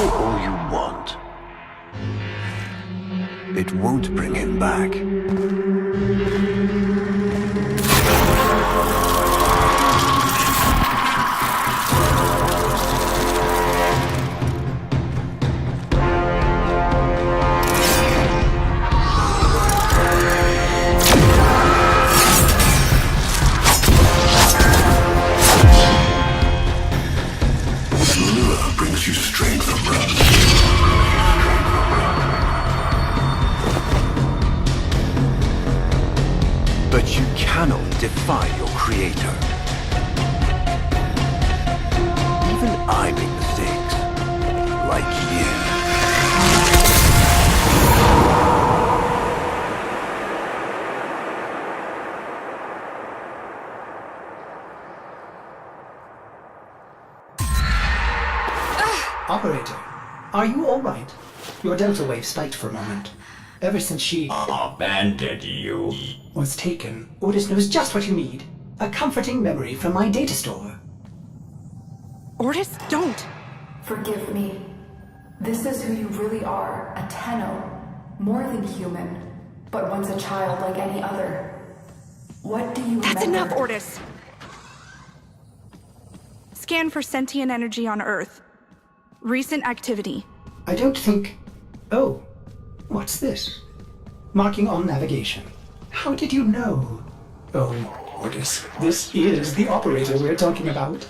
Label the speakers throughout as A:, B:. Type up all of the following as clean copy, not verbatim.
A: all you want. It won't bring him back. Brings you straight from Rome. But you cannot defy your creator. Even I make mistakes, like you.
B: Operator, are you all right? Your delta wave spiked for a moment. Ever since she
C: abandoned you.
B: was taken, Ordis knows just what you need. A comforting memory from my data store.
D: Ordis, don't!
E: Forgive me. This is who you really are, a Tenno. More than human, but once a child like any other. What do you
D: That's
E: remember?
D: enough, Ordis! Scan for sentient energy on Earth. Recent activity.
B: I don't think... Oh, what's this? Marking on navigation. How did you know? Oh, Ordis, this is the operator we're talking about.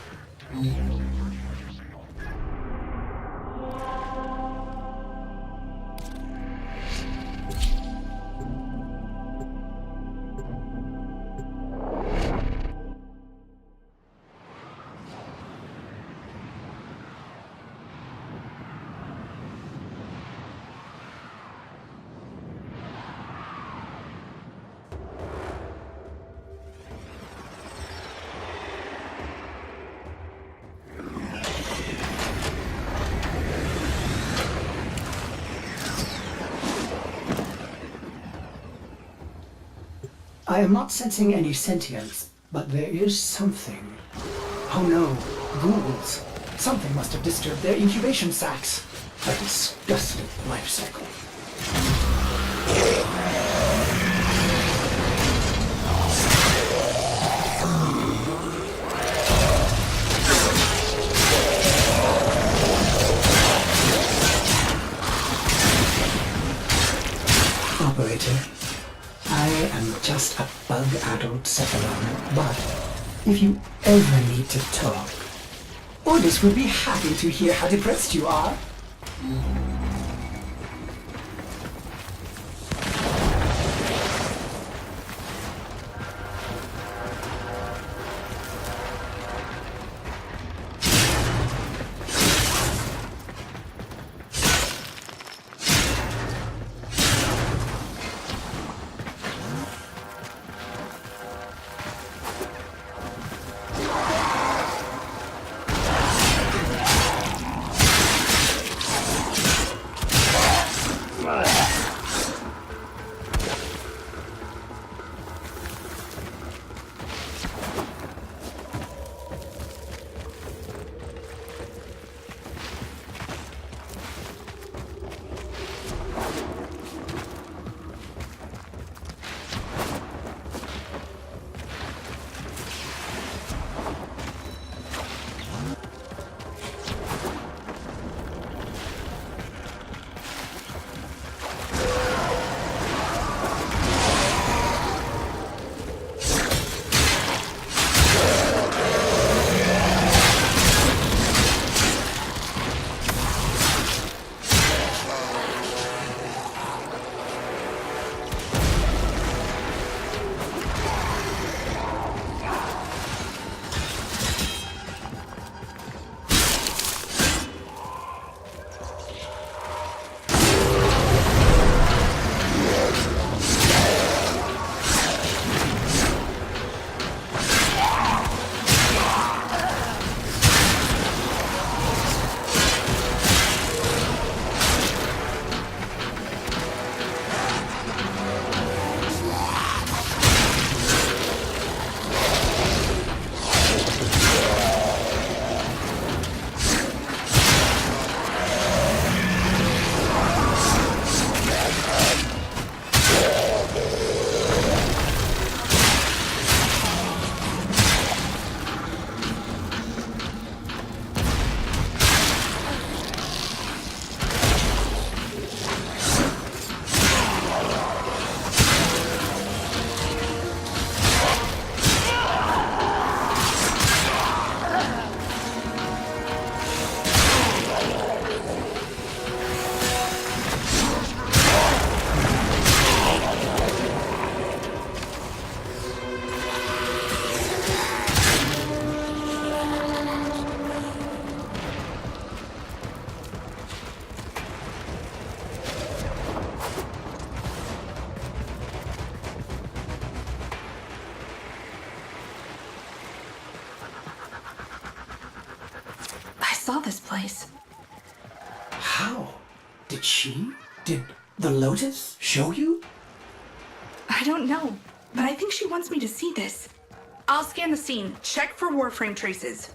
B: I am not sensing any sentience, but there is something. Oh no, ghouls. Something must have disturbed their incubation sacs. A disgusting life cycle. Operator, I am just a bug-addled cephalon, but if you ever need to talk, Ordis would be happy to hear how depressed you are.
D: place.
B: How? Did the Lotus show you?
D: I don't know, but I think she wants me to see this. I'll scan the scene, check for Warframe traces.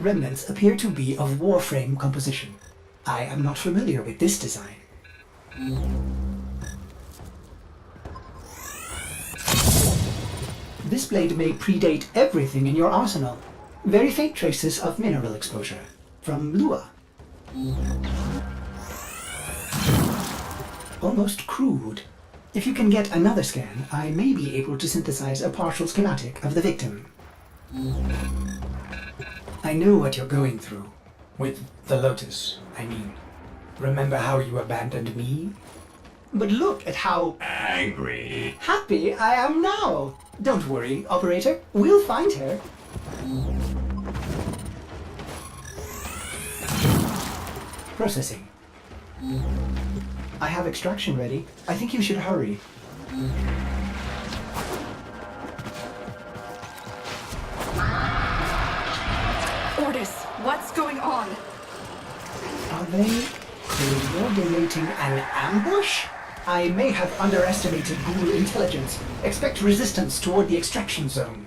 B: Remnants appear to be of Warframe composition. I am not familiar with this design. This blade may predate everything in your arsenal. Very faint traces of mineral exposure. From Lua. Almost crude. If you can get another scan, I may be able to synthesize a partial schematic of the victim. I know what you're going through. With the Lotus, I mean. Remember how you abandoned me? But look at how
C: Angry.
B: happy I am now! Don't worry, operator. We'll find her. Processing. I have extraction ready. I think you should hurry.
D: Ordis, what's going on?
B: Are they coordinating an ambush? I may have underestimated ghoul intelligence. Expect resistance toward the extraction zone.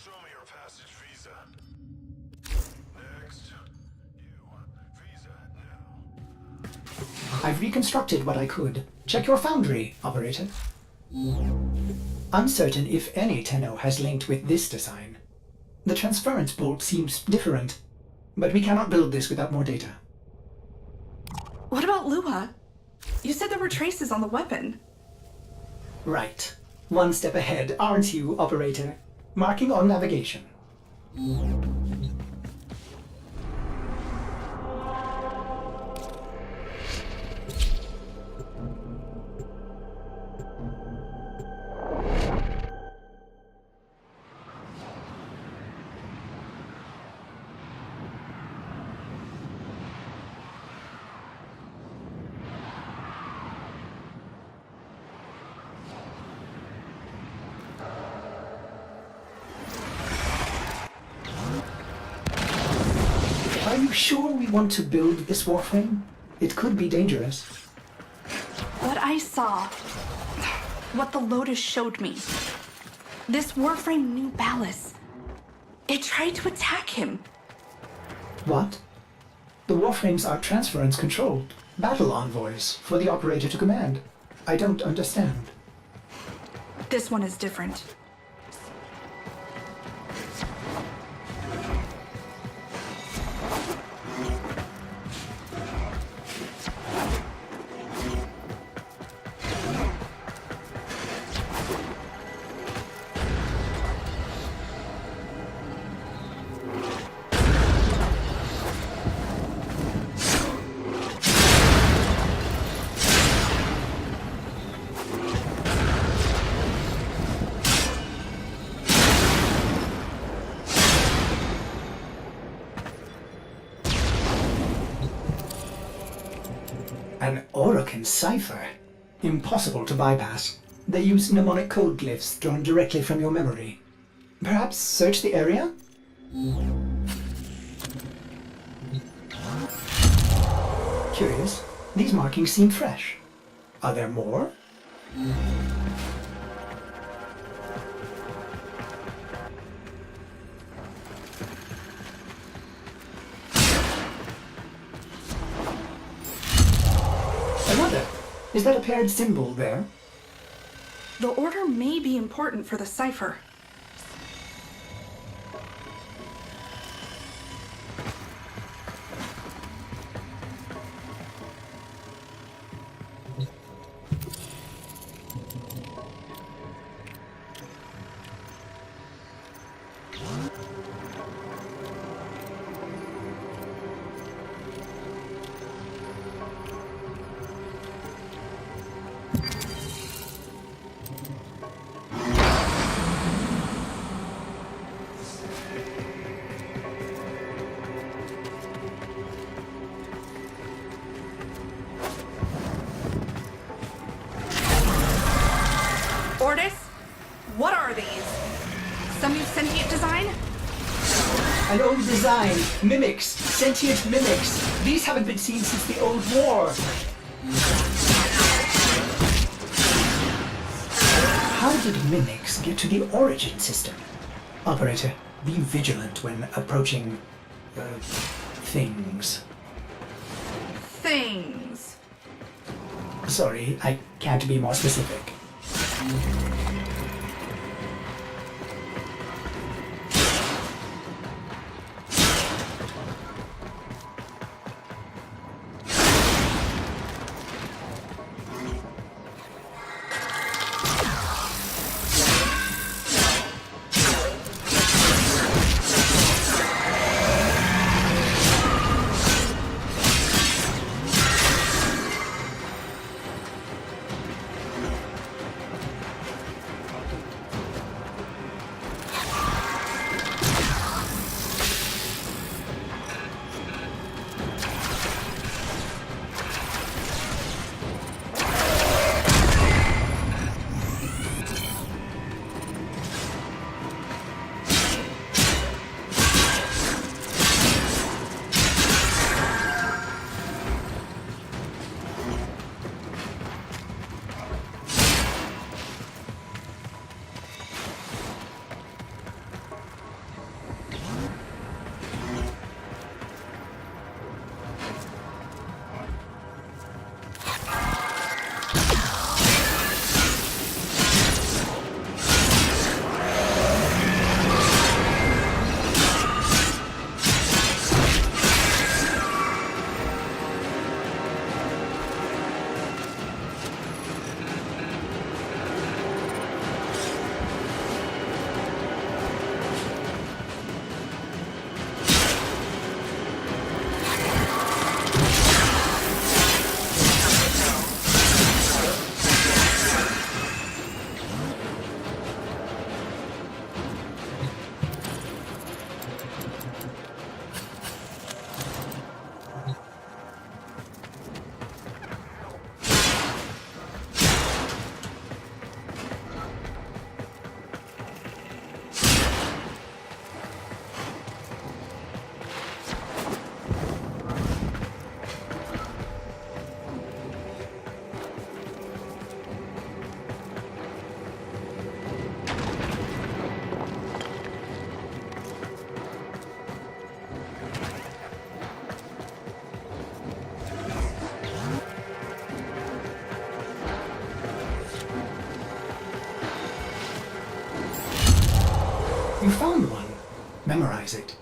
F: Show me your passage visa. Next. You. Visa now.
B: I've reconstructed what I could. Check your foundry, operator. Uncertain if any Tenno has linked with this design. The transference bolt seems different, but we cannot build this without more data.
D: What about Lua? You said there were traces on the weapon.
B: Right. One step ahead, aren't you, operator? Marking on navigation. Are you sure we want to build this Warframe? It could be dangerous.
D: What I saw, what the Lotus showed me. This Warframe knew Ballas. It tried to attack him.
B: What? The Warframes are transference controlled. Battle envoys for the operator to command. I don't understand.
D: This one is different.
B: cipher. Impossible to bypass. They use mnemonic code glyphs drawn directly from your memory. Perhaps search the area? Curious. These markings seem fresh. Are there more? Another. Is that a paired symbol there?
D: The order may be important for the cipher. Ordis? What are these? Some new sentient design?
B: An old design. Mimics. Sentient mimics. These haven't been seen since the old war. How did mimics get to the origin system? Operator, be vigilant when approaching... things.
D: Things.
B: Sorry, I can't be more specific. You found one. Memorize it.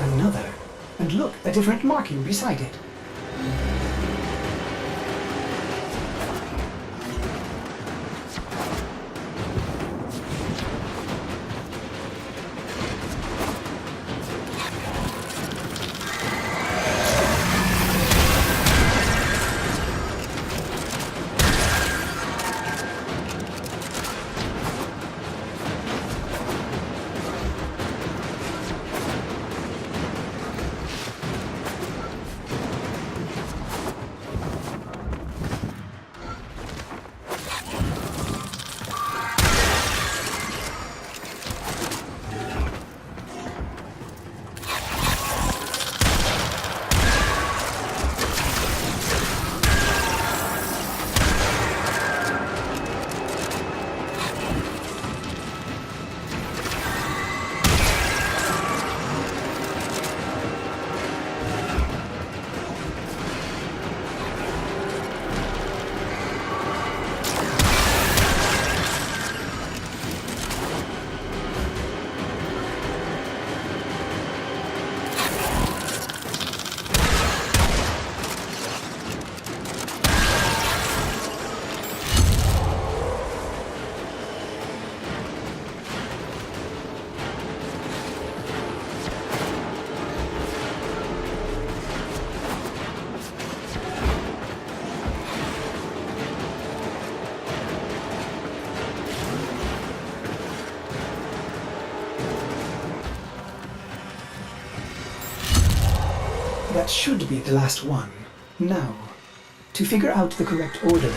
B: Another. And look, a different marking beside it. That should be the last one. Now, to figure out the correct ordering.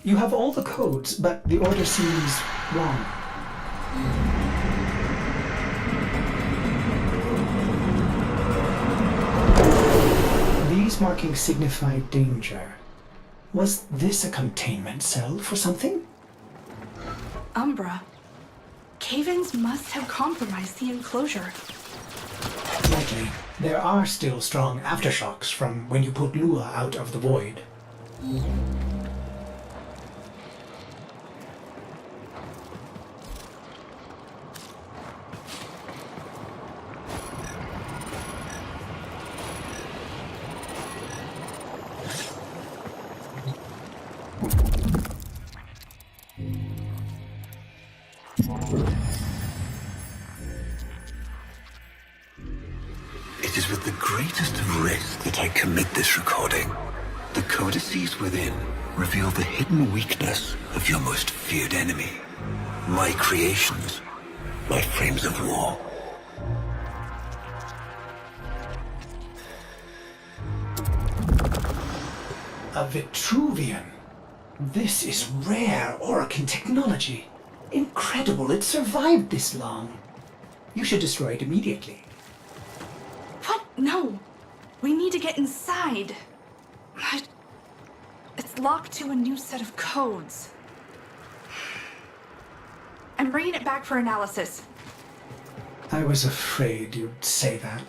B: You have all the codes, but the order seems wrong. These markings signify danger. Was this a containment cell for something?
D: Umbra. Cave-ins must have compromised the enclosure.
B: Likely. There are still strong aftershocks from when you put Lua out of the void.
A: It is with the greatest of risk that I commit this recording. The codices within reveal the hidden weakness of your most feared enemy. My creations, my frames of war.
B: A Vitruvian. This is rare Orokin technology. Incredible it survived this long. You should destroy it immediately.
D: What? No. We need to get inside. It's locked to a new set of codes. I'm bringing it back for analysis.
B: I was afraid you'd say that.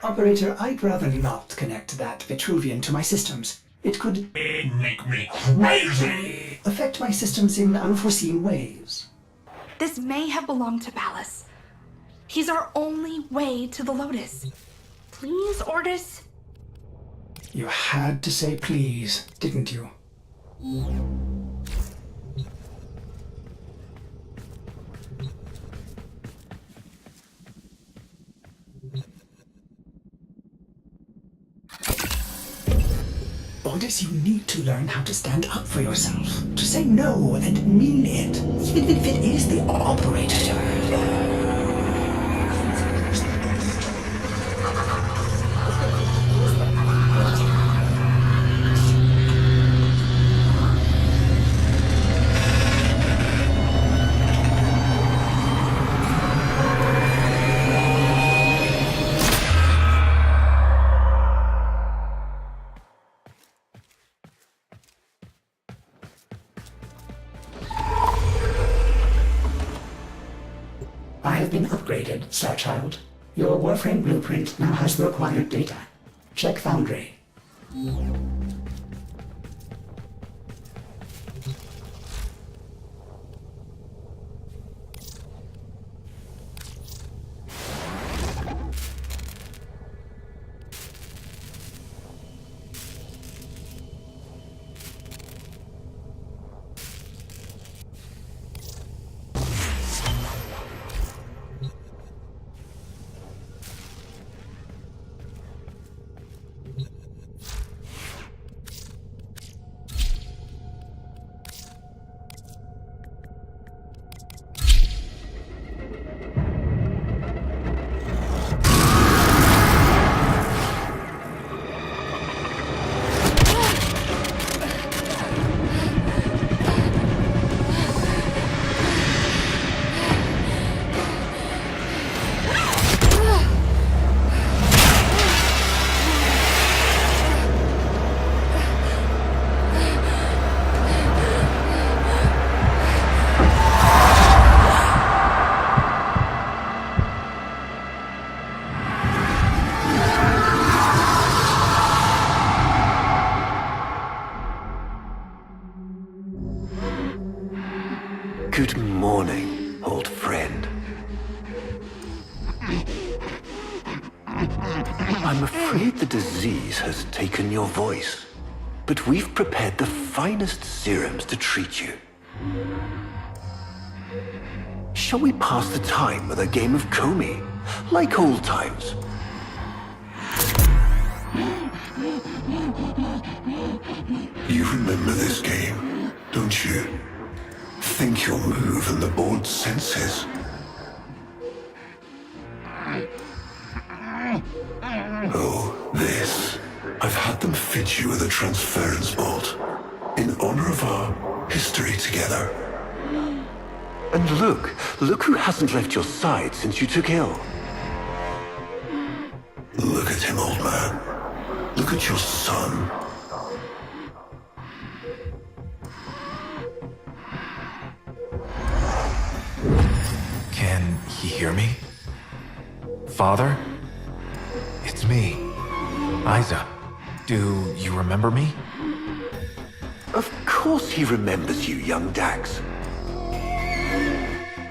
B: Operator, I'd rather not connect that Vitruvian to my systems. It could
F: Make me crazy!
B: affect my systems in unforeseen ways.
D: This may have belonged to Palace. He's our only way to the Lotus. Please, Ordis?
B: You had to say please, didn't you? Ordis, you need to learn how to stand up for yourself. To say no and mean it, even if it is the operator. I have been upgraded, Starchild. Your Warframe blueprint now has the required data. Check Foundry.
A: morning, old friend. I'm afraid the disease has taken your voice, but we've prepared the finest serums to treat you. Shall we pass the time with a game of Comey, like old times?
F: You remember this game, don't you? Think you'll move in the board's senses. Oh, this. I've had them fit you with a transference bolt in honor of our history together.
A: And look who hasn't left your side since you took ill.
F: Look at him, old man. Look at your son.
G: Can he hear me? Father? It's me, Isa. Do you remember me?
A: Of course he remembers you, young Dax.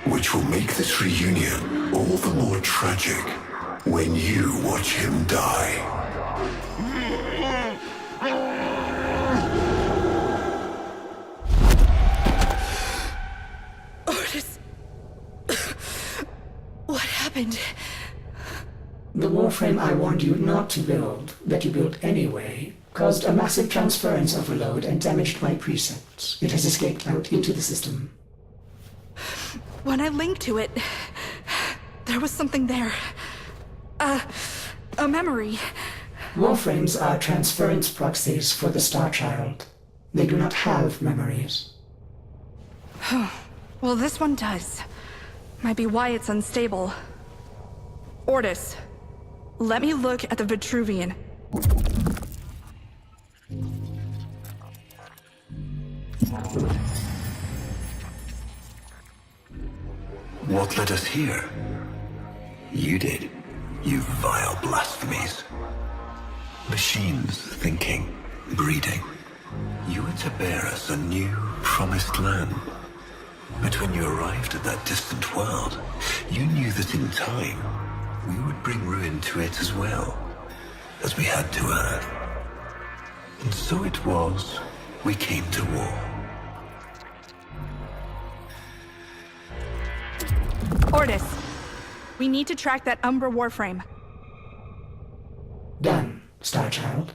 F: Which will make this reunion all the more tragic when you watch him die.
D: Otis. What happened?
B: The Warframe I warned you not to build, that you built anyway, caused a massive transference overload and damaged my precepts. It has escaped out into the system.
D: When I linked to it, there was something there. A memory.
B: Warframes are transference proxies for the Star Child. They do not have memories.
D: Well, this one does. Might be why it's unstable. Ortis, let me look at the Vitruvian.
A: What led us here? You did, you vile blasphemies. Machines thinking, breeding. You were to bear us a new, promised land. But when you arrived at that distant world, you knew that in time, we would bring ruin to it as well, as we had to Earth. And so it was, we came to war.
D: Ortis, we need to track that Umbra Warframe.
B: Done, Star Child.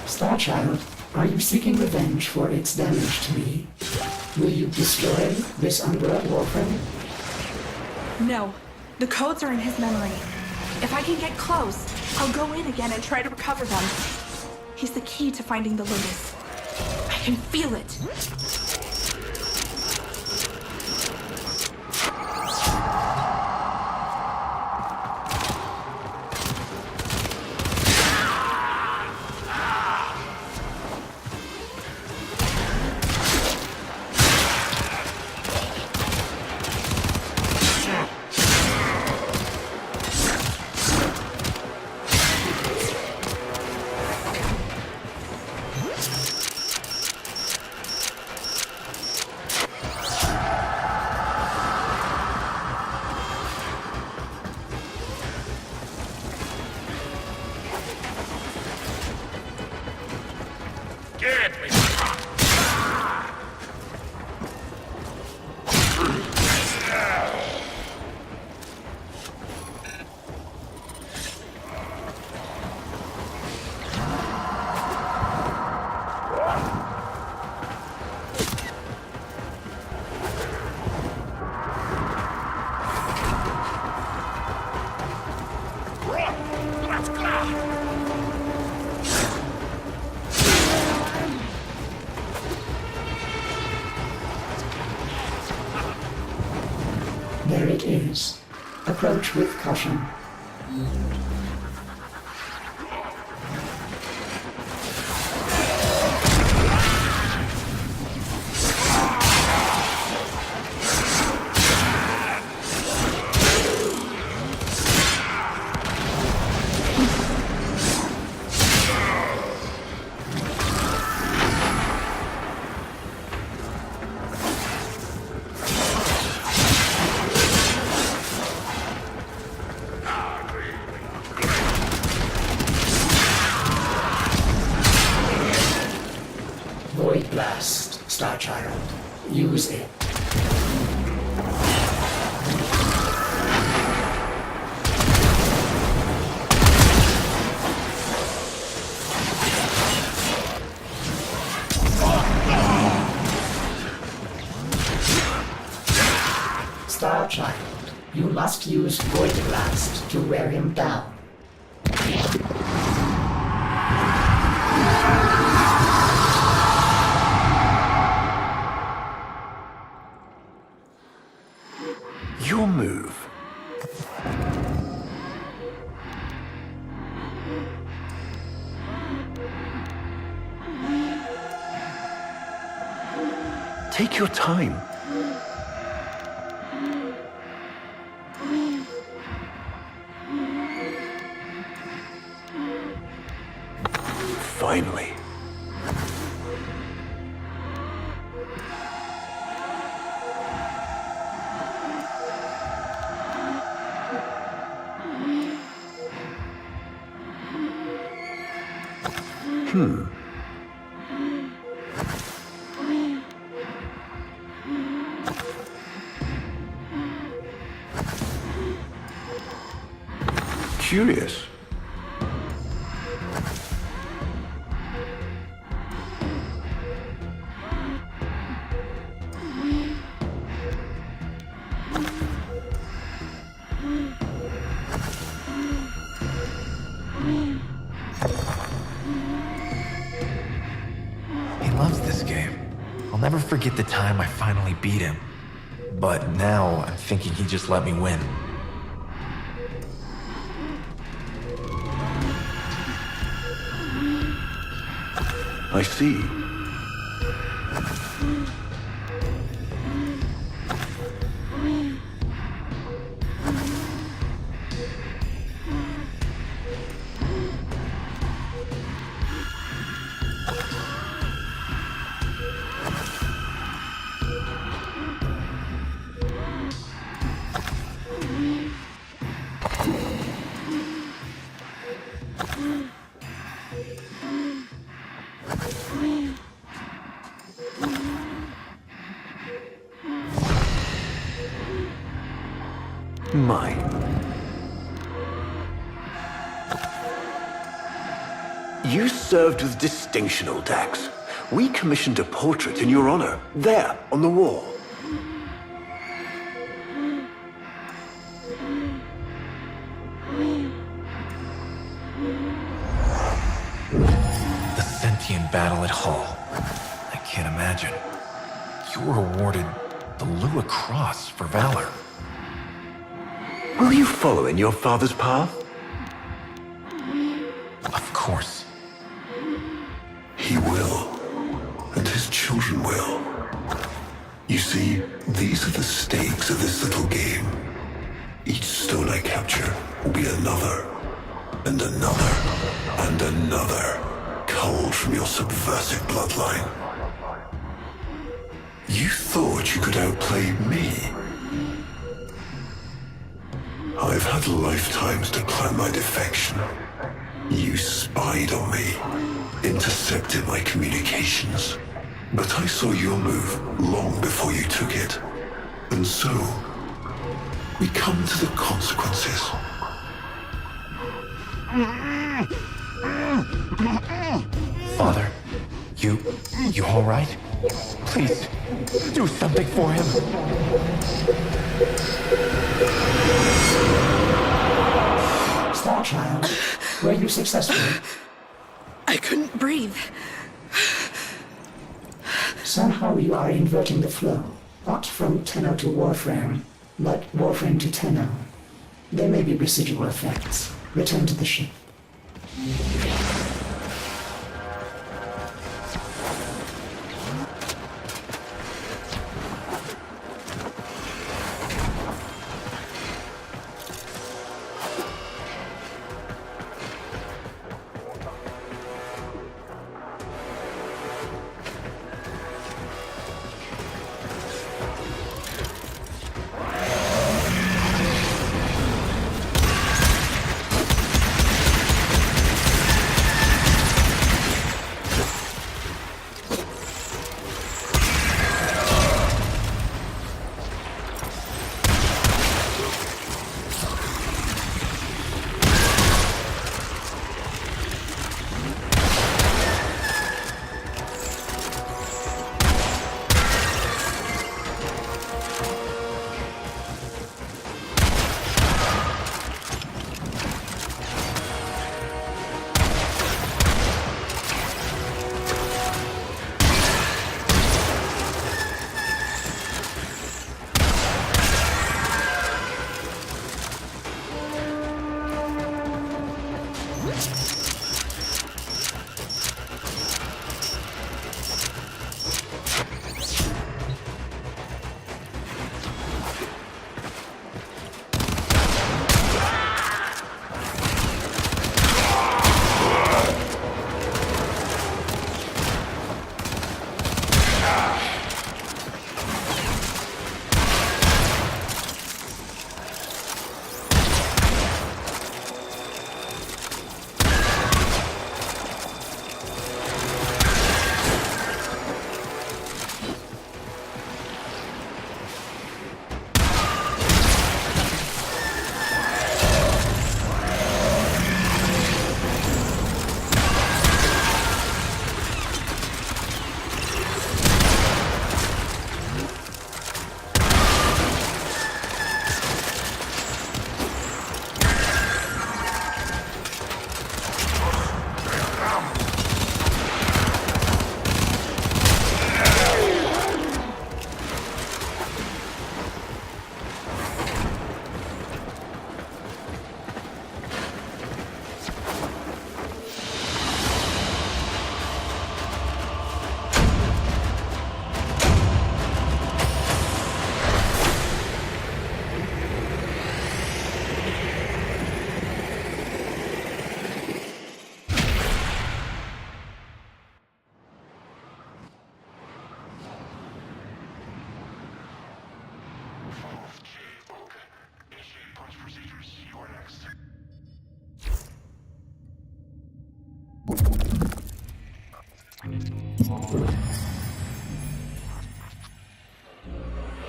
B: Starchild, are you seeking revenge for its damage to me? Will you destroy this Umbra Warframe?
D: No, the codes are in his memory. If I can get close, I'll go in again and try to recover them. He's the key to finding the Lotus. I can feel it.
B: There it is. Approach with caution. Void Blast, Starchild. Use it. Starchild, you must use Void Blast to wear him down.
A: Your move. Take your time. Finally. Curious.
G: He loves this game. I'll never forget the time I finally beat him. But now I'm thinking he just let me win.
A: I see. Mine. You served with distinction, old Dax. We commissioned a portrait in your honor, there, on the wall.
G: The sentient battle at Hull. I can't imagine. You were awarded the Lua Cross for valor.
A: Will you follow in your father's path?
G: Of course.
F: He will, and his children will. You see, these are the stakes of this little game. Each stone I capture will be another, and another, and another, culled from your subversive bloodline. You thought you could outplay me? I've had lifetimes to plan my defection. You spied on me, intercepted my communications. But I saw your move long before you took it. And so, we come to the consequences.
G: Father, you all right? Please, do something for him.
B: child. Were you successful?
D: I couldn't breathe.
B: Somehow you are inverting the flow. Not from Tenno to Warframe, but Warframe to Tenno. There may be residual effects. Return to the ship.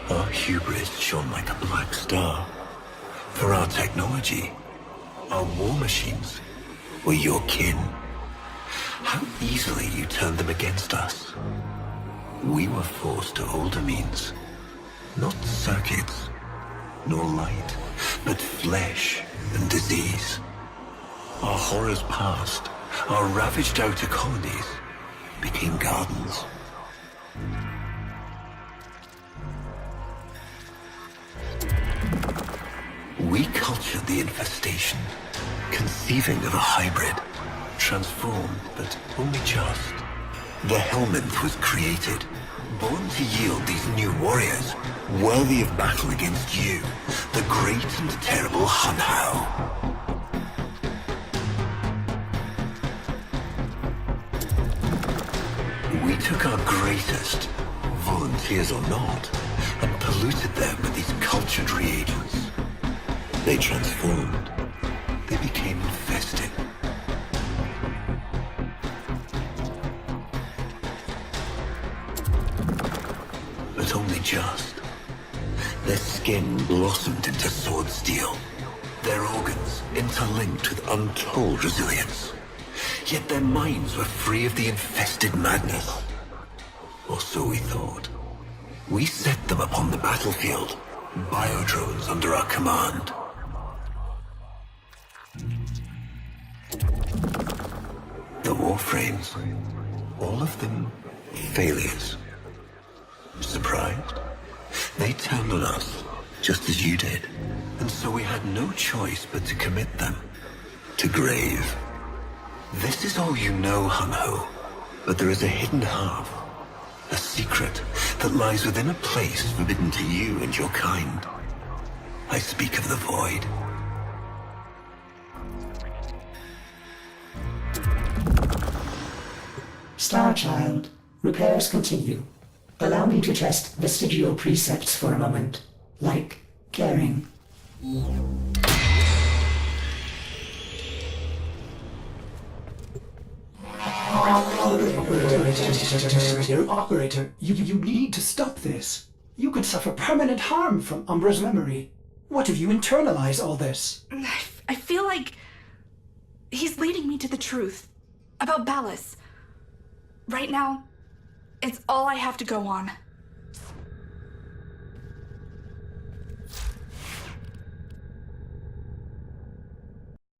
A: Our hubris shone like a black star. For our technology, our war machines were your kin. How easily you turned them against us. We were forced to older means. Not circuits, nor light, but flesh and disease. Our horrors passed. Our ravaged outer colonies became gardens. We cultured the infestation, conceiving of a hybrid, transformed, but only just. The Helminth was created, born to yield these new warriors, worthy of battle against you, the great and terrible Hunhao. We took our greatest, volunteers or not, and polluted them with these cultured reagents. They transformed. They became infested. But only just. Their skin blossomed into sword steel. Their organs interlinked with untold resilience. Yet their minds were free of the infested madness. Or so we thought. We set them upon the battlefield, biodrones under our command. The Warframes. All of them failures. Surprised? They turned on us, just as you did. And so we had no choice but to commit them to grave. This is all you know, Hun-Ho. But there is a hidden half. A secret that lies within a place forbidden to you and your kind. I speak of the Void.
B: Starchild, repairs continue. Allow me to test vestigial precepts for a moment, like caring. Operator, you need to stop this. You could suffer permanent harm from Umbra's memory. What if you internalize all this?
D: I feel like he's leading me to the truth about Ballas. Right now, it's all I have to go on.